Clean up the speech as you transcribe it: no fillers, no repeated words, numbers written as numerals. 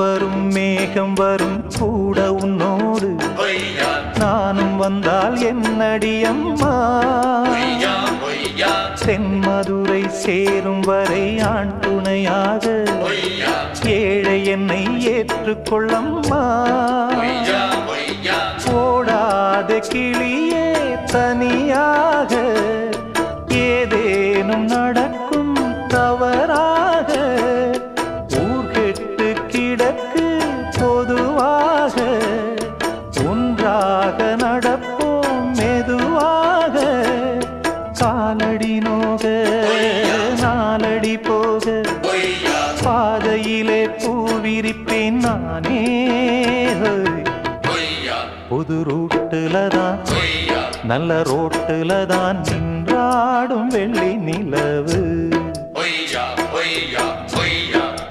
வரும் மேகம் வரும் கூட உன்னோடு நானும் வந்தால் என்னடி அம்மா தென்மதுரை சேரும் வரை ஆண் துணையாக ஏழை என்னை ஏற்றுக்கொள்ளம்மா ஓடாத கிளியே தனியாக ஏதேனும் நடக்கும் தவறாக ஊர்கெட்டு கிடக்கு பொதுவாக ஒன்றாக நடப்போம் மெதுவாக காலடி நோக நாலடி போக பாதையிலே பூவிரிப்பேன் நானே புது ரூட்டுல தான் நல்ல ரோட்டுல தான் நின்றாடும் வெள்ளி நிலவு